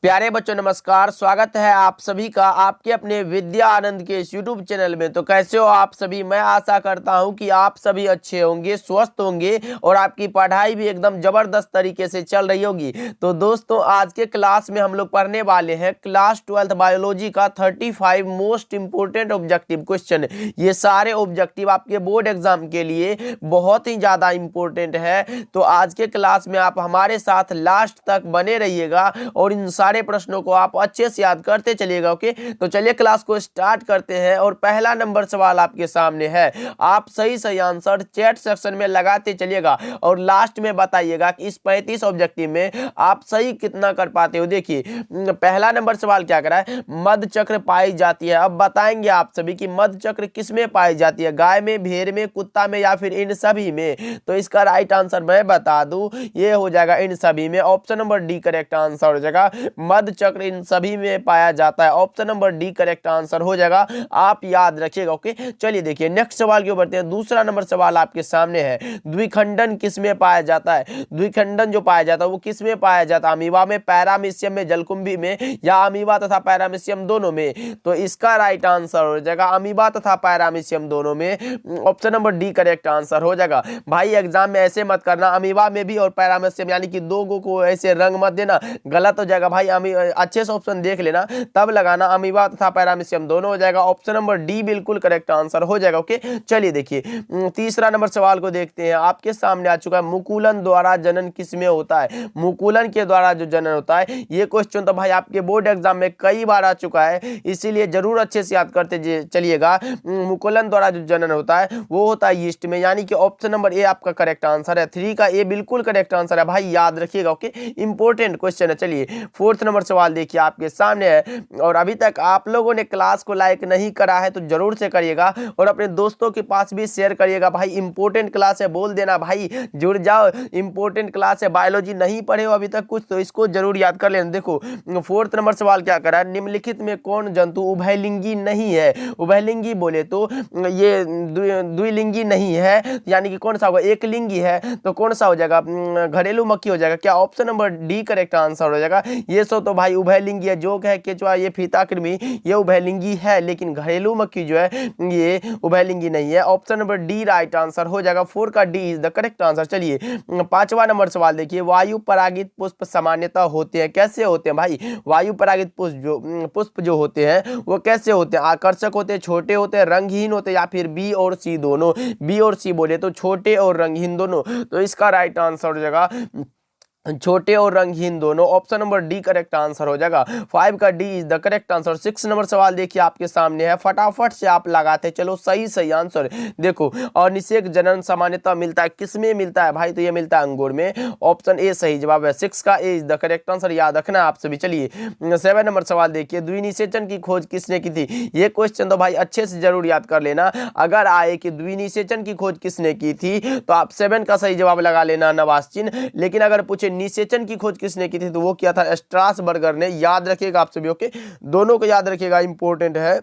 प्यारे बच्चों नमस्कार। स्वागत है आप सभी का आपके अपने विद्या आनंद के इस यूट्यूब चैनल में। तो कैसे हो आप सभी? मैं आशा करता हूं कि आप सभी अच्छे होंगे, स्वस्थ होंगे और आपकी पढ़ाई भी एकदम जबरदस्त तरीके से चल रही होगी। तो दोस्तों आज के क्लास में हम लोग पढ़ने वाले हैं क्लास 12th बायोलॉजी का 35 मोस्ट इंपोर्टेंट ऑब्जेक्टिव क्वेश्चन। ये सारे ऑब्जेक्टिव आपके बोर्ड एग्जाम के लिए बहुत ही ज्यादा इंपॉर्टेंट है। तो आज के क्लास में आप हमारे साथ लास्ट तक बने रहिएगा और इन सारे प्रश्नों को आप अच्छे से याद करते चलिएगा। ओके, तो चलिए क्लास को स्टार्ट करते हैं। और पहला नंबर सवाल आपके सामने है, आप सही सही आंसर चैट सेक्शन में लगाते चलिएगा और लास्ट में बताइएगा कि इस 35 ऑब्जेक्टिव में आप सही कितना कर पाते हो। देखिए पहला नंबर सवाल क्या कर रहा है, मध चक्र पाई जाती है। अब बताएंगे आप सभी कि मध चक्र किसमें पाई जाती है, गाय में, भेड़ में, कुत्ता में या फिर इन सभी में। तो इसका राइट आंसर मैं बता दूं, ये हो जाएगा इन सभी में। Option number D correct answer हो जाएगा। मध चक्र इन सभी में पाया जाता है। Option number D correct answer हो जाएगा, आप याद रखिएगा। ओके, चलिए देखिए नेक्स्ट सवाल की ओर बढ़ते हैं। दूसरा नंबर सवाल आपके सामने है, द्विखंडन किसमें पाया जाता है। द्विखंडन जो पाया जाता है वो किसमें पाया जाता है, अमीबा में, पैरामीशियम में, जलकुंभी में या अमीबा तथा पैरामीशियम दोनों में। तो इसका राइट आंसर हो जाएगा अमीबा तथा पैरामीशियम दोनों में। Option number D correct answer हो जाएगा। भाई एग्जाम में ऐसे मत करना, अमीबा में भी और पैरामीशियम यानी कि दो को ऐसे रंग मत देना, गलत हो जाएगा। भाई अच्छे से ऑप्शन देख लेना तब लगाना, अमीबा तथा पैरामीशियम दोनों हो जाएगा। ऑप्शन नंबर डी बिल्कुल करेक्ट आंसर हो जाएगा। ओके, चलिए देखिए तीसरा नंबर सवाल को देखते हैं। आपके सामने आ चुका है, मुकुलन द्वारा जनन किसमें होता है। मुकुलन के द्वारा जो जनन होता है, ये क्वेश्चन तो भाई आपके बोर्ड एग्जाम में कई बार आ चुका है, इसीलिए जरूर अच्छे से याद करते चलिएगा। मुकुलन द्वारा जो जनन होता है वो होता है यीस्ट में, यानी कि ऑप्शन नंबर ए आपका करेक्ट आंसर है। 3 का ए बिल्कुल करेक्ट आंसर है, भाई याद रखिएगा। ओके, इंपॉर्टेंट क्वेश्चन है। चलिए फोर्थ नंबर सवाल देखिए आपके सामने है, और अभी तक आप लोगों ने क्लास को लाइक नहीं करा है तो जरूर से करिएगा और अपने दोस्तों के पास भी शेयर करिएगा। भाई इंपॉर्टेंट क्लास है, बोल देना भाई जुड़ जाओ, इंपॉर्टेंट क्लास है। बायोलॉजी नहीं पढ़े हो अभी तक कुछ तो इसको जरूर याद कर लेना। देखो फोर्थ नंबर सवाल क्या कर रहा है, निम्नलिखित में कौन जंतु उभयलिंगी नहीं है। उभयलिंगी बोले तो ये द्विलिंगी नहीं है, यानी कि कौन सा होगा, एक लिंगी है तो कौन सा हो जाएगा, घरेलू मक्खी हो जाएगा। क्या option number D correct answer हो जाएगा। ये सो तो भाई उभयलिंगी है, जोक है, केचुआ, ये फीता कृमि ये उभयलिंगी है, लेकिन घरेलू मक्खी जो है ये उभयलिंगी नहीं है। Option number D right answer हो जाएगा। 4 का D is the correct answer. चलिए पांचवा नंबर सवाल देखिए, वायु परागित पुष्प सामान्यतः होते हैं, कैसे होते हैं भाई। वायु परागित पुष्प जो होते हैं वो कैसे होते हैं, आकर्षक होते हैं, छोटे होते हैं, रंगहीन होते हैं या फिर बी और सी दोनों। बी और सी बोले तो छोटे और रंगहीन दोनों। तो इसका राइट आंसर हो जाएगा छोटे और रंगहीन दोनों। Option number D correct answer हो जाएगा। 5 का D is the correct answer. 6 number सवाल देखिए आपके सामने है, फटाफट से आप लगाते चलो सही सही आंसर। देखो और निषेक जनन सामान्यतः मिलता है, किसमें मिलता है भाई, तो ये मिलता है अंगूर में। ऑप्शन ए सही जवाब है। 6 का A is the correct answer, याद रखना आप सभी। चलिए 7 नंबर सवाल देखिए, द्विनिषेचन की खोज किसने की थी। ये क्वेश्चन तो भाई अच्छे से जरूर याद कर लेना। अगर आए कि द्विनिषेचन की खोज किसने की थी तो आप 7 का सही जवाब लगा लेना, नवाज चिन्ह। लेकिन अगर पूछे निषेचन की खोज किसने की थी तो वो किया था स्ट्रासबर्गर ने, याद रखिएगा आप सभी। ओके, दोनों को याद रखिएगा, इंपॉर्टेंट है।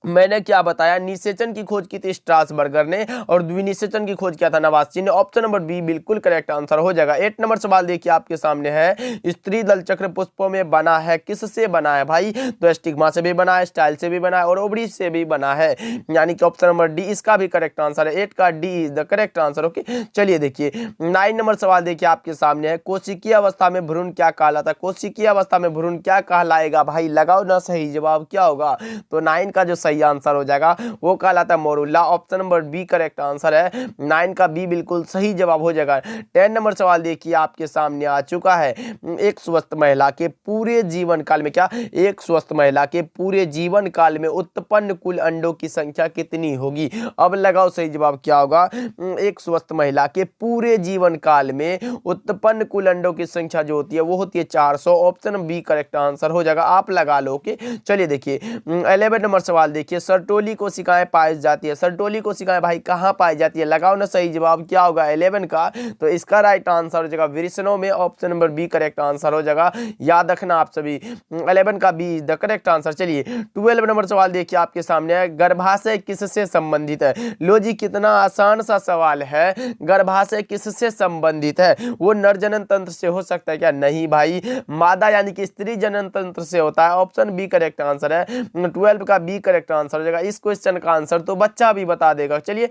मैंने क्या बताया, निषेचन की खोज की थी स्ट्रासबर्गर ने और द्विनिषेचन की खोज किया था नवाज ने। ऑप्शन नंबर बी बिल्कुल करेक्ट आंसर हो जाएगा। 8 नंबर सवाल देखिए आपके सामने है, स्त्री दल चक्र पुष्पों में बना है, किससे बना है भाई, तो स्टिग्मा से भी बना है, स्टाइल से भी बना है और ओवरी से भी बना है, यानी कि ऑप्शन नंबर डी इसका भी करेक्ट आंसर है। 8 का D is the correct answer. Okay, चलिए देखिए 9 नंबर सवाल देखिए आपके सामने है, कोशिकीय अवस्था में भ्रूण क्या कहलाता है। कोशिकीय अवस्था में भ्रूण क्या कहलाएगा भाई, लगाओ ना सही जवाब क्या होगा। तो 9 का जो सही आंसर हो जाएगा वो कहलाता है morula. Option number B correct answer है। 9 का बी बिल्कुल सही जवाब हो जाएगा। 10 नंबर सवाल देखिए आपके सामने आ चुका है, एक स्वस्थ महिला के पूरे जीवन काल में, क्या एक स्वस्थ महिला के पूरे जीवन काल में उत्पन्न कुल अंडों की संख्या कितनी होगी। अब लगाओ सही जवाब क्या होगा। एक स्वस्थ महिला के पूरे जीवन काल में उत्पन्न कुल अंडों की संख्या जो होती है वो होती है 400। ऑप्शन बी करेक्ट आंसर हो जाएगा, आप लगा लो। ओके, चलिए देखिए 11 नंबर सवाल देखिए, सर्टोली कोशिकाएं पाई जाती है। सर्टोली कोशिकाएं भाई कहाँ पाई जाती है, लगाओ ना सही जवाब, क्या होगा 11 का। तो इसका राइट आंसर हो जाएगा वृषणों में, option number B correct answer हो जाएगा। याद रखना आप सभी, 11 का बी द करेक्ट आंसर। चलिए 12 नंबर सवाल देखिए आपके सामने है, गर्भाशय किससे संबंधित है। लो जी, कितना आसान सा सवाल है। गर्भाशय किससे संबंधित है, वो नर जनन तंत्र से हो सकता है क्या? नहीं भाई, मादा यानी कि स्त्री जनन तंत्र से होता है। ऑप्शन बी करेक्ट आंसर है, 12 का बी करेक्ट आंसर हो जाएगा। इस क्वेश्चन का आंसर तो बच्चा भी बता देगा। चलिए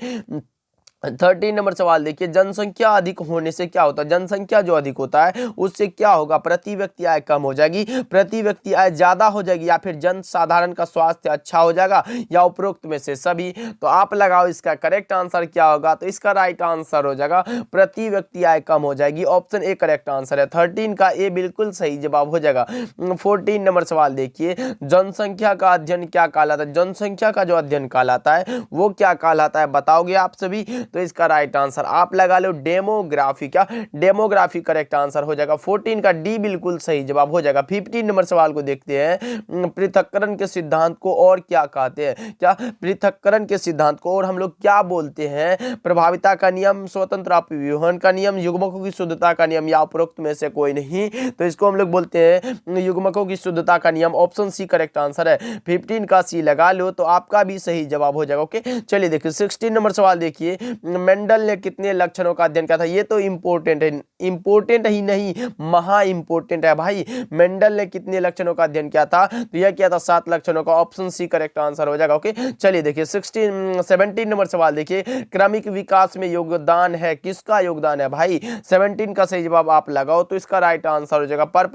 13 नंबर सवाल देखिए, जनसंख्या अधिक होने से क्या होता है। जनसंख्या जो अधिक होता है उससे क्या होगा, प्रति व्यक्ति आय कम हो जाएगी, प्रति व्यक्ति आय ज्यादा हो जाएगी, या फिर जन साधारण का स्वास्थ्य अच्छा हो जाएगा, या उपरोक्त में से सभी। तो आप लगाओ इसका करेक्ट आंसर क्या होगा। तो इसका राइट आंसर हो जाएगा प्रति व्यक्ति आय कम हो जाएगी। ऑप्शन ए करेक्ट आंसर है, 13 का ए बिल्कुल सही जवाब हो जाएगा। 14 नंबर सवाल देखिए, जनसंख्या का अध्ययन क्या कहलाता है। जनसंख्या का जो अध्ययन कहलाता है वो क्या कहलाता है, बताओगे आप सभी। तो इसका राइट आंसर आप लगा लो डेमोग्राफी। क्या, डेमोग्राफी करेक्ट आंसर हो जाएगा। 14 का डी बिल्कुल सही जवाब हो जाएगा। 15 नंबर सवाल को देखते हैं, पृथक्करण के सिद्धांत को और क्या कहते हैं। क्या, पृथक्करण के सिद्धांत को और हम लोग क्या बोलते हैं, प्रभाविता का नियम, स्वतंत्र अपव्यूहन का नियम, युग्मकों की शुद्धता का नियम, या उपरोक्त में से कोई नहीं। तो इसको हम लोग बोलते हैं युग्मकों की शुद्धता का नियम। ऑप्शन सी करेक्ट आंसर है, 15 का सी लगा लो तो आपका भी सही जवाब हो जाएगा। ओके, चलिए देखिए 16 नंबर सवाल देखिए, मेंडल ने कितने लक्षणों का अध्ययन किया था। ये तो इंपॉर्टेंट है, इंपॉर्टेंट ही नहीं महा इंपॉर्टेंट है भाई। मेंडल ने कितने लक्षणों का अध्ययन किया था, तो यह किया था 7 लक्षणों का। ऑप्शन सी करेक्ट आंसर हो जाएगा। ओके, चलिए देखिए 17 नंबर सवाल देखिए, क्रमिक विकास में योगदान है, किसका योगदान है भाई। 17 का सही जवाब आप लगाओ तो इसका राइट आंसर हो जाएगा पर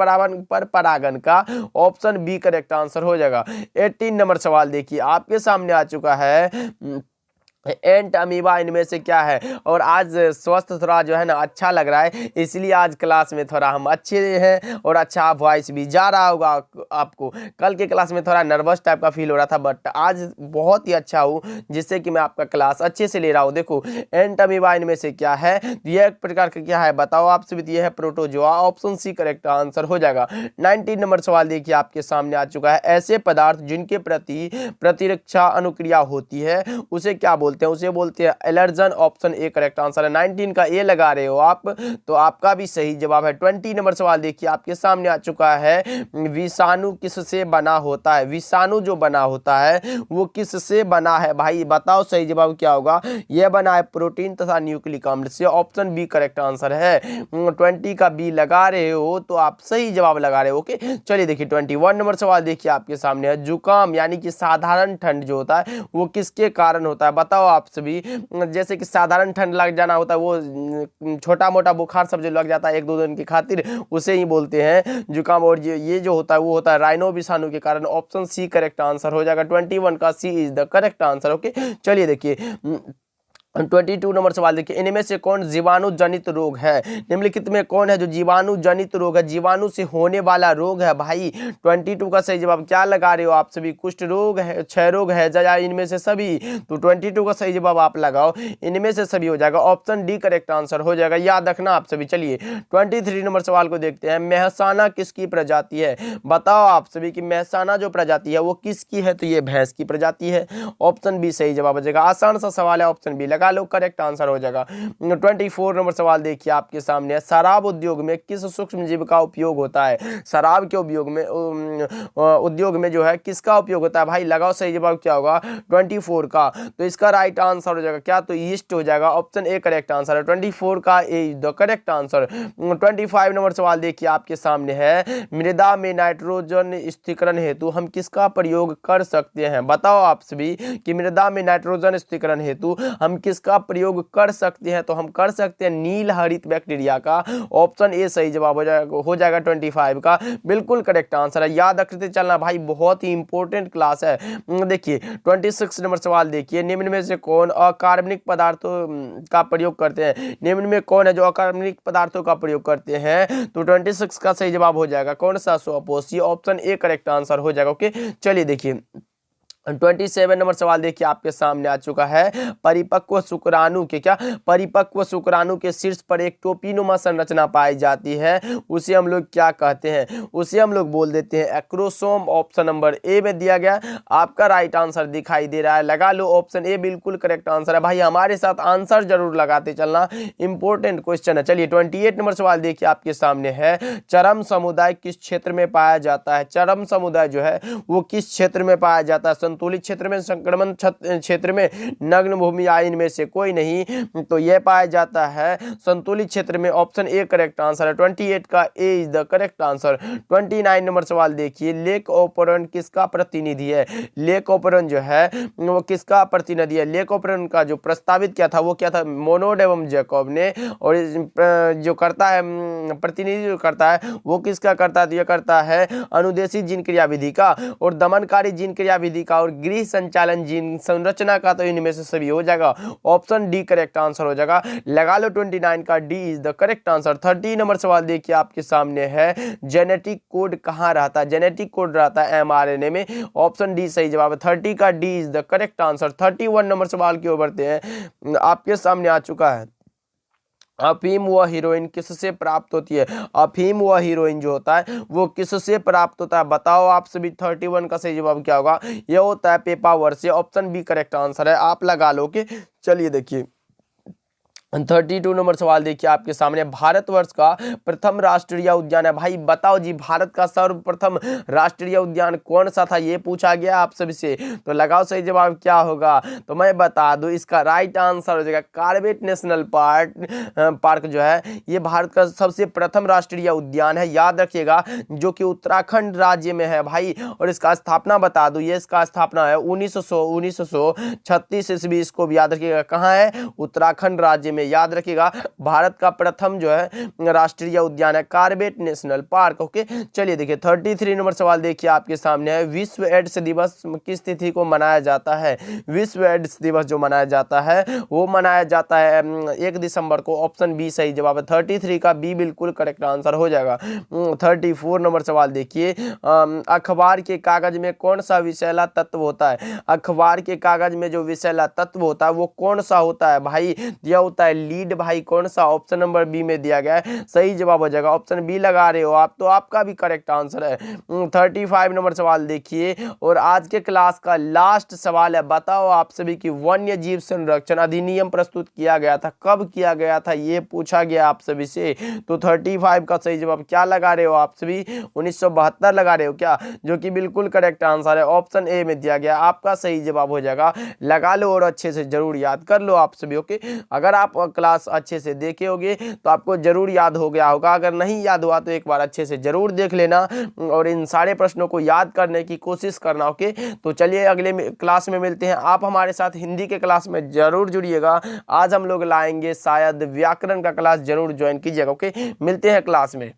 परागन का। ऑप्शन बी करेक्ट आंसर हो जाएगा। 18 नंबर सवाल देखिए आपके सामने आ चुका है, एंट अमीबा इनमें से क्या है। और आज स्वस्थ थोड़ा जो है ना अच्छा लग रहा है, इसलिए आज क्लास में थोड़ा हम अच्छे हैं और अच्छा वॉइस भी जा रहा होगा आपको। कल के क्लास में थोड़ा नर्वस टाइप का फील हो रहा था, बट आज बहुत ही अच्छा हूँ जिससे कि मैं आपका क्लास अच्छे से ले रहा हूँ। देखो एंट अमीबा इनमें से क्या है, यह एक प्रकार का क्या है बताओ आप सभी। यह है प्रोटोजोआ। ऑप्शन सी करेक्ट आंसर हो जाएगा। 19 नंबर सवाल देखिए आपके सामने आ चुका है, ऐसे पदार्थ जिनके प्रति प्रतिरक्षा अनुक्रिया होती है उसे क्या बोलते हैं, उसे बोलते हैं allergen. Option A correct answer है। 19 का ए लगा रहे हो आप तो आपका भी सही जवाब है। 20 नंबर सवाल देखिए आपके सामने आ चुका है, विषाणु किससे बना होता है। विषाणु जो बना होता है वो किससे बना है भाई, बताओ सही जवाब क्या होगा। यह बना है प्रोटीन तथा न्यूक्लिक अम्ल से। ऑप्शन बी करेक्ट आंसर है। 20 का बी लगा रहे हो तो आप सही जवाब लगा रहे हो। ओके, चलिए देखिए 21 नंबर सवाल देखिए आपके सामने है, जुकाम यानी कि साधारण ठंड जो होता है वो किसके कारण होता है, बताओ आप सभी। जैसे कि साधारण ठंड लग जाना होता है, वो छोटा मोटा बुखार सब जो लग जाता है 1-2 दिन की खातिर, उसे ही बोलते हैं जुकाम। और ये जो होता है वो होता है राइनो विषाणु के कारण। ऑप्शन सी करेक्ट आंसर हो जाएगा। 21 का C is the correct answer. Okay, चलिए देखिए 22 नंबर सवाल देखिए, इनमें से कौन जीवाणु जनित रोग है। निम्नलिखित में कौन है जो जीवाणु जनित रोग है, जीवाणु से होने वाला रोग है भाई। 22 का सही जवाब क्या लगा रहे हो आप सभी, कुष्ठ रोग है, क्षय रोग है, या इनमें से सभी। तो 22 का सही जवाब आप लगाओ, इनमें से सभी हो जाएगा। ऑप्शन डी करेक्ट आंसर हो जाएगा, याद रखना आप सभी। चलिए 23 नंबर सवाल को देखते हैं, मेहसाना किसकी प्रजाति है, बताओ आप सभी कि मेहसाना जो प्रजाति है वो किसकी है। तो ये भैंस की प्रजाति है। ऑप्शन बी सही जवाब हो जाएगा। आसान सा सवाल है, ऑप्शन बी लगा लो, करेक्ट आंसर हो जाएगा। 24 नंबर सवाल देखिए आपके सामने है, शराब उद्योग में किस सूक्ष्म जीव का उपयोग होता है। शराब के उद्योग में जो है किसका उपयोग होता है भाई, लगाओ सही जवाब क्या होगा 24 का। तो इसका राइट आंसर हो जाएगा क्या, तो ईस्ट हो जाएगा। ऑप्शन ए करेक्ट आंसर है। 24 का ए द करेक्ट आंसर। 25 नंबर सवाल देखिए आपके सामने है, मृदा में नाइट्रोजन स्थिरीकरण हेतु हम किसका प्रयोग कर सकते हैं, बताओ आप सभी कि मृदा में नाइट्रोजन स्थिरीकरण हेतु हम किसका प्रयोग कर सकते हैं। तो हम कर सकते हैं नील हरित बैक्टीरिया का। ऑप्शन ए सही जवाब हो जाएगा 25 का, बिल्कुल करेक्ट आंसर है। याद रखते चलना भाई, बहुत ही इंपॉर्टेंट क्लास है। देखिए 26 नंबर सवाल देखिए, निम्न में से कौन अकार्बनिक पदार्थों का प्रयोग करते हैं। निम्न में कौन है जो अकार्बनिक पदार्थों का प्रयोग करते हैं। तो 26 का सही जवाब हो जाएगा कौन सा, सुपोषी। ऑप्शन ए करेक्ट आंसर हो जाएगा। ओके, चलिए देखिए 27 नंबर सवाल देखिए आपके सामने आ चुका है। परिपक्व शुक्राणु के क्या, परिपक्व शुक्राणु के शीर्ष पर एक टोपीनुमा संरचना पाई जाती है, उसे हम लोग क्या कहते हैं? उसे हम लोग बोल देते हैं एक्रोसोम। ऑप्शन नंबर ए में दिया गया आपका राइट आंसर दिखाई दे रहा है, लगा लो ऑप्शन ए बिल्कुल करेक्ट आंसर है। भाई हमारे साथ आंसर जरूर लगाते चलना, इंपॉर्टेंट क्वेश्चन है। चलिए 28 नंबर सवाल देखिए आपके सामने है। चरम समुदाय किस क्षेत्र में पाया जाता है? चरम समुदाय जो है वो किस क्षेत्र में पाया जाता है? संतुलित क्षेत्र में, संक्रमण क्षेत्र में, नग्न भूमि या इनमें से कोई नहीं, तो यह पाया जाता है संतुलित क्षेत्र में। ऑप्शन ए करेक्ट आंसर है, 28 का A is the correct answer. 29 number सवाल देखिए, लेक ओपरन किसका प्रतिनिधि है? लेक ओपरन जो है वो किसका प्रतिनिधि है? लेक ओपरन का जो प्रस्तावित किया था वो क्या था? मोनोड एवं जैकब ने। और जो करता है प्रतिनिधि जो करता है वो किसका करता है? तो यह करता है अनुदेशी जीन क्रिया विधि का, और दमनकारी जीन क्रिया विधि का, और गृह संचालन जीन संरचना का। तो इनमें से सभी हो जाएगा, ऑप्शन डी करेक्ट आंसर हो जाएगा, लगा लो 29 का D is the correct answer. 30 number सवाल देखिए आपके सामने है। जेनेटिक कोड कहाँ रहता है? जेनेटिक कोड रहता है mRNA में, ऑप्शन डी सही जवाब है, 30 का D is the correct answer. 31 number सवाल की ओर बढ़ते हैं, आपके सामने आ चुका है। अफीम व हीरोइन किससे प्राप्त होती है? अफीम व हीरोइन जो होता है वो किससे प्राप्त होता है? बताओ आप सभी। 31 का सही जवाब क्या होगा? यह होता है पेपावर से, ऑप्शन बी करेक्ट आंसर है, आप लगा लो के। चलिए देखिए 32 नंबर सवाल देखिए आपके सामने। भारतवर्ष का प्रथम राष्ट्रीय उद्यान है। भाई बताओ जी, भारत का सर्वप्रथम राष्ट्रीय उद्यान कौन सा था? ये पूछा गया आप सभी से, तो लगाओ सही जवाब क्या होगा? तो मैं बता दूं, इसका राइट आंसर हो जाएगा कॉर्बेट नेशनल पार्क जो है ये भारत का सबसे प्रथम राष्ट्रीय उद्यान है, याद रखिएगा, जो कि उत्तराखंड राज्य में है भाई। और इसका स्थापना बता दूं, ये इसका स्थापना है 1936 ईस्वी। इसको भी याद रखिएगा, कहाँ है? उत्तराखंड राज्य में। याद रखिएगा भारत का प्रथम जो है राष्ट्रीय उद्यान है कॉर्बेट नेशनल पार्क। ओके, चलिए देखिए 33 नंबर सवाल देखिए आपके सामने है। विश्व एड्स दिवस किस तिथि को मनाया जाता है? विश्व एड्स दिवस जो मनाया जाता है वो मनाया जाता है 1 दिसंबर को, ऑप्शन बी सही जवाब है, 33 का बी बिल्कुल करेक्ट आंसर हो जाएगा। 34 नंबर सवाल देखिए, अखबार के कागज में कौन सा विषैला तत्व होता है? अखबार के कागज में जो विषैला तत्व होता है वो कौन सा होता है? भाई यह होता है लीड। भाई कौन सा? ऑप्शन नंबर बी में दिया गया है, सही जवाब हो जाएगा, ऑप्शन बी लगा रहे हो आप, तो आपका भी करेक्ट आंसर है। 35 नंबर सवाल देखिए, और आज के क्लास का लास्ट सवाल है। बताओ आप सभी की वन्य जीव संरक्षण अधिनियम प्रस्तुत किया गया था, कब किया गया था? ये पूछा गया आप सभी से। तो 35 का सही जवाब क्या लगा रहे हो आप सभी? 1972 लगा रहे हो क्या? जो कि बिल्कुल करेक्ट आंसर है, ऑप्शन ए में दिया गया, आपका सही जवाब हो जाएगा, लगा लो और अच्छे से जरूर याद कर लो आप सभी। ओके, अगर आप क्लास अच्छे से देखे होगे तो आपको जरूर याद हो गया होगा, अगर नहीं याद हुआ तो एक बार अच्छे से जरूर देख लेना और इन सारे प्रश्नों को याद करने की कोशिश करना। ओके, तो चलिए अगले क्लास में मिलते हैं। आप हमारे साथ हिंदी के क्लास में जरूर जुड़िएगा, आज हम लोग लाएंगे शायद व्याकरण का क्लास, जरूर ज्वाइन कीजिएगा। ओके, मिलते हैं क्लास में।